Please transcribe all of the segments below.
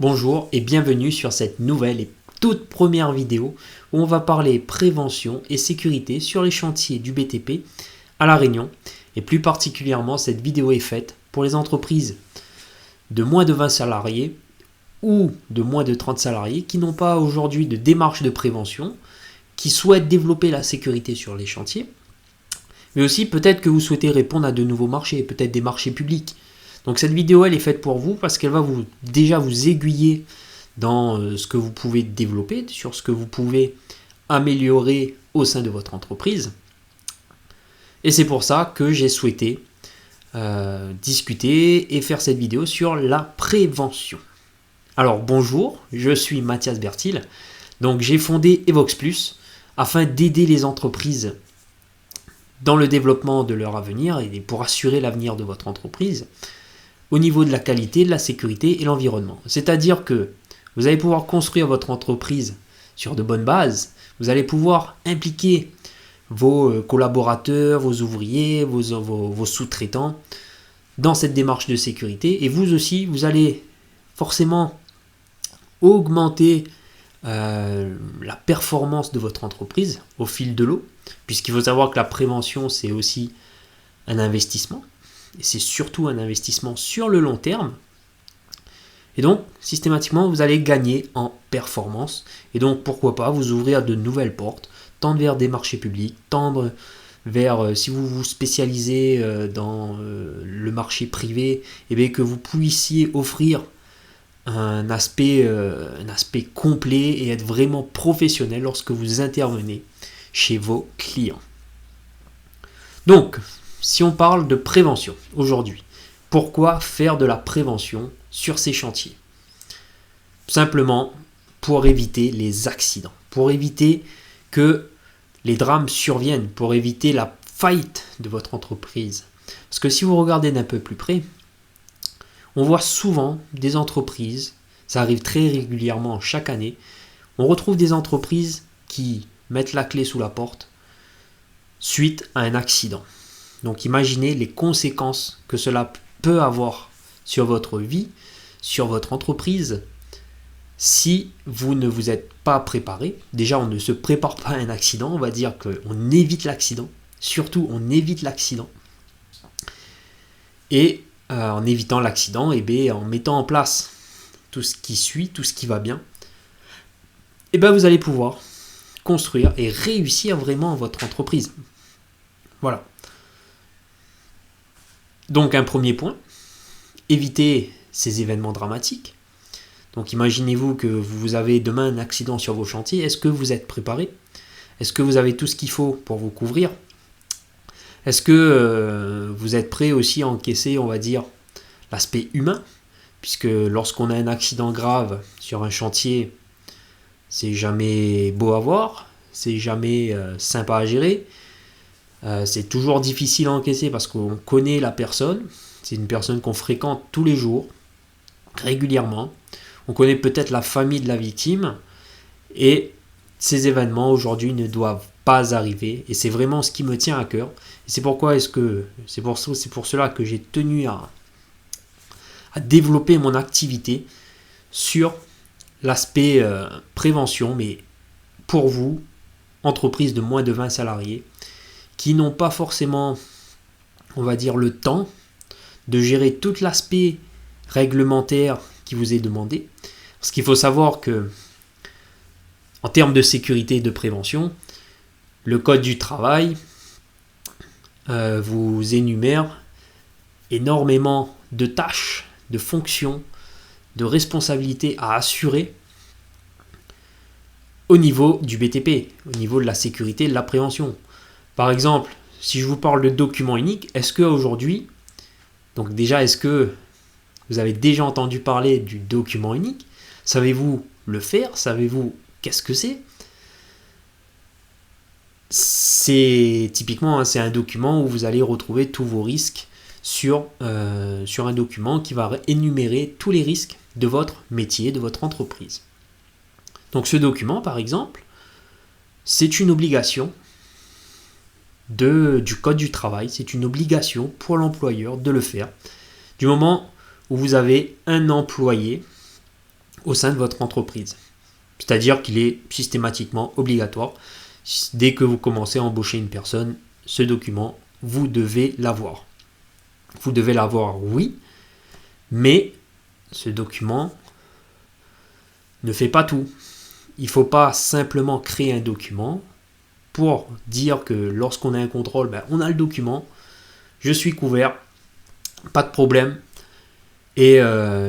Bonjour et bienvenue sur cette nouvelle et toute première vidéo où on va parler prévention et sécurité sur les chantiers du BTP à La Réunion. Et plus particulièrement, cette vidéo est faite pour les entreprises de moins de 20 salariés ou de moins de 30 salariés qui n'ont pas aujourd'hui de démarche de prévention, qui souhaitent développer la sécurité sur les chantiers, mais aussi peut-être que vous souhaitez répondre à de nouveaux marchés, peut-être des marchés publics. Donc cette vidéo elle est faite pour vous parce qu'elle va déjà vous aiguiller dans ce que vous pouvez développer, sur ce que vous pouvez améliorer au sein de votre entreprise. Et c'est pour ça que j'ai souhaité discuter et faire cette vidéo sur la prévention. Alors bonjour, je suis Mathias Bertil. Donc j'ai fondé Evox Plus afin d'aider les entreprises dans le développement de leur avenir et pour assurer l'avenir de votre entreprise au niveau de la qualité, de la sécurité et l'environnement. C'est-à-dire que vous allez pouvoir construire votre entreprise sur de bonnes bases, vous allez pouvoir impliquer vos collaborateurs, vos ouvriers, vos sous-traitants dans cette démarche de sécurité. Et vous aussi, vous allez forcément augmenter la performance de votre entreprise au fil de l'eau, puisqu'il faut savoir que la prévention, c'est aussi un investissement. Et c'est surtout un investissement sur le long terme. Et donc, systématiquement, vous allez gagner en performance. Et donc, pourquoi pas vous ouvrir de nouvelles portes, tendre vers des marchés publics, tendre vers, si vous vous spécialisez dans le marché privé, et bien que vous puissiez offrir un aspect complet et être vraiment professionnel lorsque vous intervenez chez vos clients. Donc, si on parle de prévention aujourd'hui, pourquoi faire de la prévention sur ces chantiers? Simplement pour éviter les accidents, pour éviter que les drames surviennent, pour éviter la faillite de votre entreprise. Parce que si vous regardez d'un peu plus près, on voit souvent des entreprises, ça arrive très régulièrement chaque année, on retrouve des entreprises qui mettent la clé sous la porte suite à un accident. Donc imaginez les conséquences que cela peut avoir sur votre vie, sur votre entreprise, si vous ne vous êtes pas préparé. Déjà, on ne se prépare pas à un accident, on va dire qu'on évite l'accident. Surtout, on évite l'accident. Et en évitant l'accident, en mettant en place tout ce qui suit, tout ce qui va bien, vous allez pouvoir construire et réussir vraiment votre entreprise. Voilà. Donc un premier point, évitez ces événements dramatiques. Donc imaginez-vous que vous avez demain un accident sur vos chantiers. Est-ce que vous êtes préparé? Est-ce que vous avez tout ce qu'il faut pour vous couvrir? Est-ce que vous êtes prêt aussi à encaisser, on va dire, l'aspect humain? Puisque lorsqu'on a un accident grave sur un chantier, c'est jamais beau à voir, c'est jamais sympa à gérer. C'est toujours difficile à encaisser parce qu'on connaît la personne. C'est une personne qu'on fréquente tous les jours, régulièrement. On connaît peut-être la famille de la victime. Et ces événements aujourd'hui ne doivent pas arriver. Et c'est vraiment ce qui me tient à cœur. Et c'est pour cela que j'ai tenu à développer mon activité sur l'aspect prévention. Mais pour vous, entreprise de moins de 20 salariés, qui n'ont pas forcément, on va dire, le temps de gérer tout l'aspect réglementaire qui vous est demandé. Parce qu'il faut savoir que, en termes de sécurité et de prévention, le Code du travail vous énumère énormément de tâches, de fonctions, de responsabilités à assurer au niveau du BTP, au niveau de la sécurité et de la prévention. Par exemple, si je vous parle de document unique, est-ce que vous avez déjà entendu parler du document unique? Savez-vous le faire? Savez-vous qu'est-ce que c'est? C'est typiquement, c'est un document où vous allez retrouver tous vos risques sur un document qui va énumérer tous les risques de votre métier, de votre entreprise. Donc ce document, par exemple, c'est une obligation du Code du travail, c'est une obligation pour l'employeur de le faire. Du moment où vous avez un employé au sein de votre entreprise. C'est-à-dire qu'il est systématiquement obligatoire. Dès que vous commencez à embaucher une personne, ce document, vous devez l'avoir. Vous devez l'avoir, oui, mais ce document ne fait pas tout. Il ne faut pas simplement créer un document pour dire que lorsqu'on a un contrôle, on a le document, je suis couvert, pas de problème, et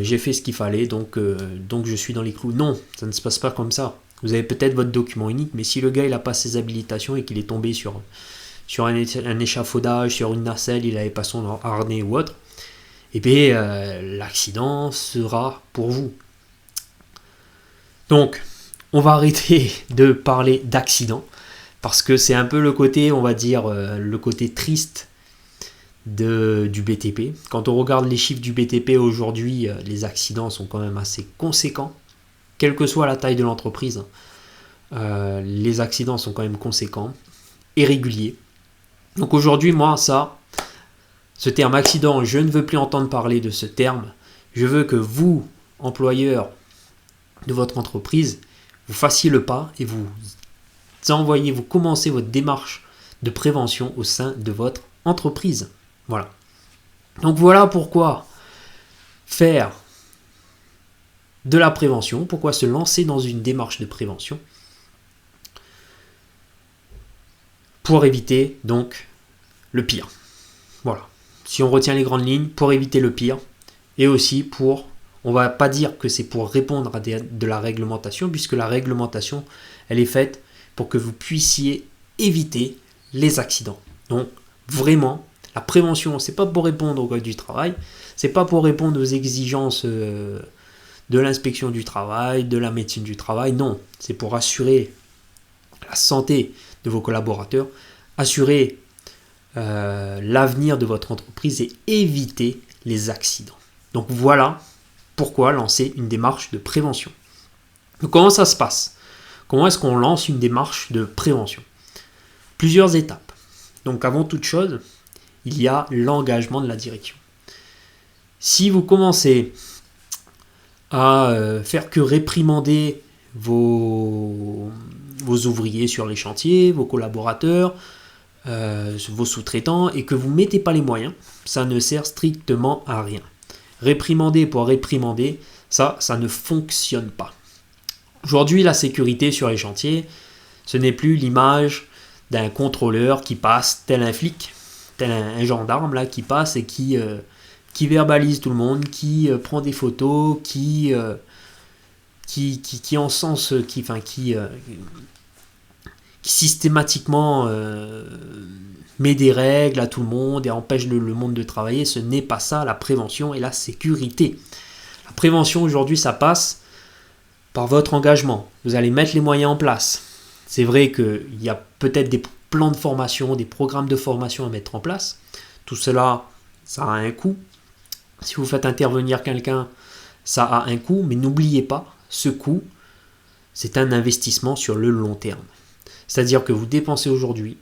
j'ai fait ce qu'il fallait, donc je suis dans les clous. Non, ça ne se passe pas comme ça. Vous avez peut-être votre document unique, mais si le gars il n'a pas ses habilitations et qu'il est tombé sur un échafaudage, sur une nacelle, il n'avait pas son harnais ou autre, et bien l'accident sera pour vous. Donc, on va arrêter de parler d'accident, parce que c'est un peu le côté, on va dire, le côté triste du BTP. Quand on regarde les chiffres du BTP aujourd'hui, les accidents sont quand même assez conséquents, quelle que soit la taille de l'entreprise. Les accidents sont quand même conséquents et réguliers. Donc aujourd'hui, moi, ce terme accident, je ne veux plus entendre parler de ce terme. Je veux que vous, employeur de votre entreprise, vous fassiez le pas et vous commencez votre démarche de prévention au sein de votre entreprise. Voilà. Donc voilà pourquoi faire de la prévention, pourquoi se lancer dans une démarche de prévention pour éviter donc le pire. Voilà. Si on retient les grandes lignes, pour éviter le pire et aussi on ne va pas dire que c'est pour répondre à de la réglementation, puisque la réglementation, elle est faite pour que vous puissiez éviter les accidents. Donc, vraiment, la prévention, c'est pas pour répondre au code du travail, c'est pas pour répondre aux exigences de l'inspection du travail, de la médecine du travail, non. C'est pour assurer la santé de vos collaborateurs, assurer l'avenir de votre entreprise et éviter les accidents. Donc voilà pourquoi lancer une démarche de prévention. Donc comment ça se passe? Comment est-ce qu'on lance une démarche de prévention? Plusieurs étapes. Donc avant toute chose, il y a l'engagement de la direction. Si vous commencez à faire que réprimander vos ouvriers sur les chantiers, vos collaborateurs, vos sous-traitants, et que vous ne mettez pas les moyens, ça ne sert strictement à rien. Réprimander pour réprimander, ça ne fonctionne pas. Aujourd'hui, la sécurité sur les chantiers, ce n'est plus l'image d'un contrôleur qui passe, tel un flic, tel un gendarme là, qui passe et qui verbalise tout le monde, qui prend des photos, qui encense, qui systématiquement met des règles à tout le monde et empêche le monde de travailler. Ce n'est pas ça la prévention et la sécurité. La prévention aujourd'hui, ça passe par votre engagement. Vous allez mettre les moyens en place. C'est vrai qu'il y a peut-être des plans de formation, des programmes de formation à mettre en place. Tout cela, ça a un coût. Si vous faites intervenir quelqu'un, ça a un coût, mais n'oubliez pas, ce coût, c'est un investissement sur le long terme. C'est-à-dire que vous dépensez aujourd'hui,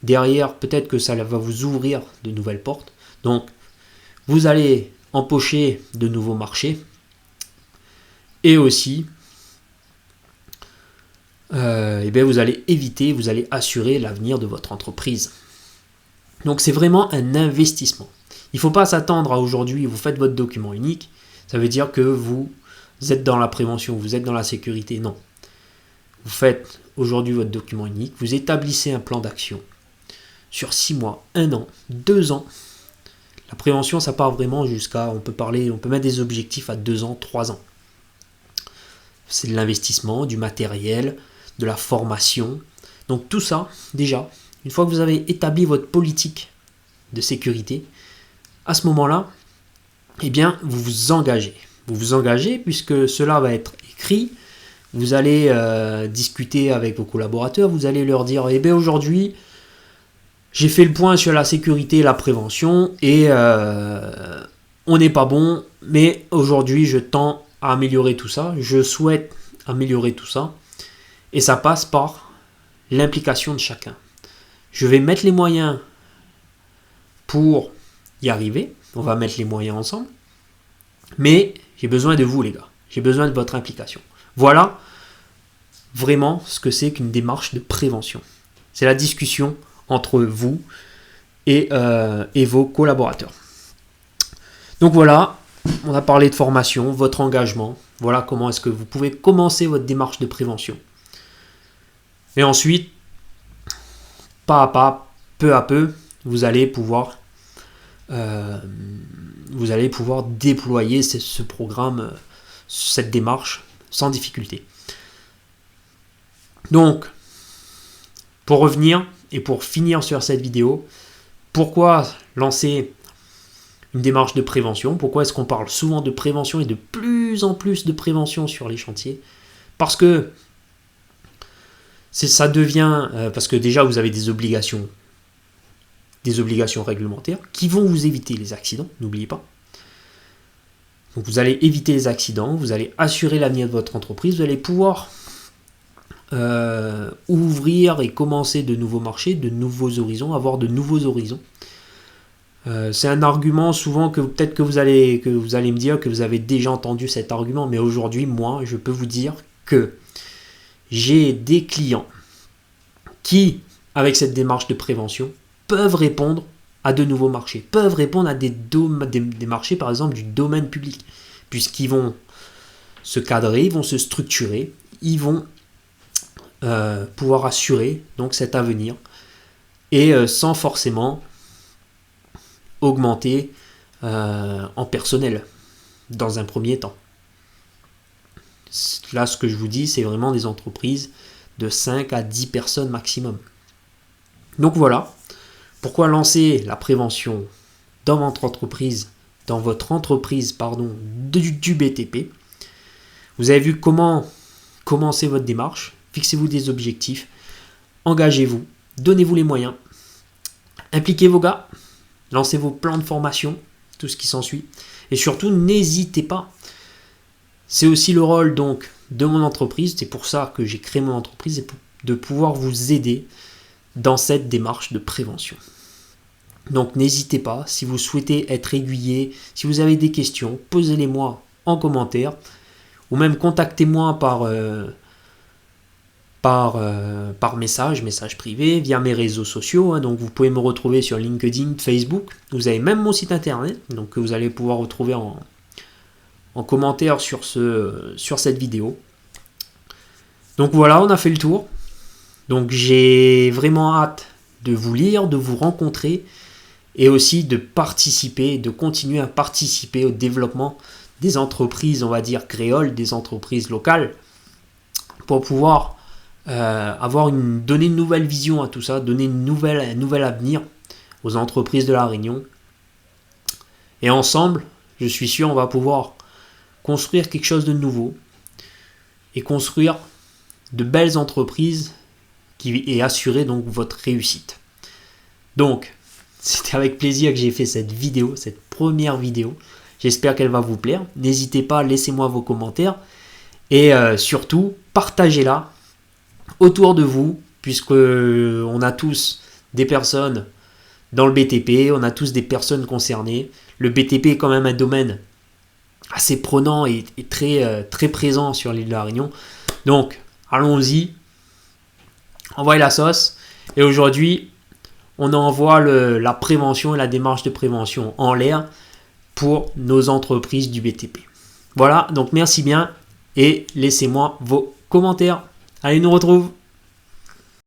derrière, peut-être que ça va vous ouvrir de nouvelles portes. Donc, vous allez empocher de nouveaux marchés et aussi, vous allez éviter, vous allez assurer l'avenir de votre entreprise. Donc, c'est vraiment un investissement. Il ne faut pas s'attendre à aujourd'hui, vous faites votre document unique, ça veut dire que vous êtes dans la prévention, vous êtes dans la sécurité. Non. Vous faites aujourd'hui votre document unique, vous établissez un plan d'action sur 6 mois, 1 an, 2 ans. La prévention, ça part vraiment jusqu'à, on peut mettre des objectifs à 2 ans, 3 ans. C'est de l'investissement, du matériel, de la formation. Donc tout ça, déjà, une fois que vous avez établi votre politique de sécurité, à ce moment-là, eh bien, vous vous engagez. Vous vous engagez puisque cela va être écrit. Vous allez discuter avec vos collaborateurs. Vous allez leur dire, eh bien, aujourd'hui, j'ai fait le point sur la sécurité et la prévention et on n'est pas bon, mais aujourd'hui, je tends à améliorer tout ça. Je souhaite améliorer tout ça. Et ça passe par l'implication de chacun. Je vais mettre les moyens pour y arriver. On va mettre les moyens ensemble. Mais j'ai besoin de vous, les gars. J'ai besoin de votre implication. Voilà vraiment ce que c'est qu'une démarche de prévention. C'est la discussion entre vous et vos collaborateurs. Donc voilà, on a parlé de formation, votre engagement. Voilà comment est-ce que vous pouvez commencer votre démarche de prévention. Et ensuite, pas à pas, peu à peu, vous allez pouvoir déployer ce programme, cette démarche sans difficulté. Donc, pour revenir et pour finir sur cette vidéo, pourquoi lancer une démarche de prévention? Pourquoi est-ce qu'on parle souvent de prévention et de plus en plus de prévention sur les chantiers? Parce que ça devient, parce que déjà vous avez des obligations réglementaires qui vont vous éviter les accidents, n'oubliez pas. Donc vous allez éviter les accidents, vous allez assurer l'avenir de votre entreprise, vous allez pouvoir ouvrir et commencer de nouveaux marchés, de nouveaux horizons, avoir de nouveaux horizons. C'est un argument souvent que peut-être que vous allez me dire que vous avez déjà entendu cet argument, mais aujourd'hui, moi, je peux vous dire que j'ai des clients qui, avec cette démarche de prévention, peuvent répondre à de nouveaux marchés, peuvent répondre à des marchés, par exemple, du domaine public, puisqu'ils vont se cadrer, ils vont se structurer, ils vont pouvoir assurer donc cet avenir, et sans forcément augmenter en personnel dans un premier temps. Là, ce que je vous dis, c'est vraiment des entreprises de 5 à 10 personnes maximum. Donc voilà, pourquoi lancer la prévention dans votre entreprise, du BTP. Vous avez vu comment commencer votre démarche. Fixez-vous des objectifs, engagez-vous, donnez-vous les moyens, impliquez vos gars, lancez vos plans de formation, tout ce qui s'ensuit. Et surtout, n'hésitez pas. C'est aussi le rôle donc de mon entreprise. C'est pour ça que j'ai créé mon entreprise, et de pouvoir vous aider dans cette démarche de prévention. Donc n'hésitez pas, si vous souhaitez être aiguillé, si vous avez des questions, posez-les-moi en commentaire, ou même contactez-moi par message privé, via mes réseaux sociaux. Donc vous pouvez me retrouver sur LinkedIn, Facebook. Vous avez même mon site internet, donc que vous allez pouvoir retrouver en commentaire sur cette vidéo. Donc voilà, on a fait le tour. Donc j'ai vraiment hâte de vous lire, de vous rencontrer, et aussi de continuer à participer au développement des entreprises, on va dire créoles, des entreprises locales, pour pouvoir donner une nouvelle vision à tout ça, donner un nouvel avenir aux entreprises de La Réunion. Et ensemble, je suis sûr, on va pouvoir construire quelque chose de nouveau et construire de belles entreprises et assurer donc votre réussite. Donc, c'était avec plaisir que j'ai fait cette première vidéo. J'espère qu'elle va vous plaire. N'hésitez pas, laissez-moi vos commentaires. Et surtout, partagez-la autour de vous, puisque on a tous des personnes dans le BTP, on a tous des personnes concernées. Le BTP est quand même un domaine assez prenant et très, très présent sur l'île de La Réunion. Donc, allons-y. Envoyez la sauce. Et aujourd'hui, on envoie la prévention et la démarche de prévention en l'air pour nos entreprises du BTP. Voilà, donc merci bien et laissez-moi vos commentaires. Allez, nous retrouve.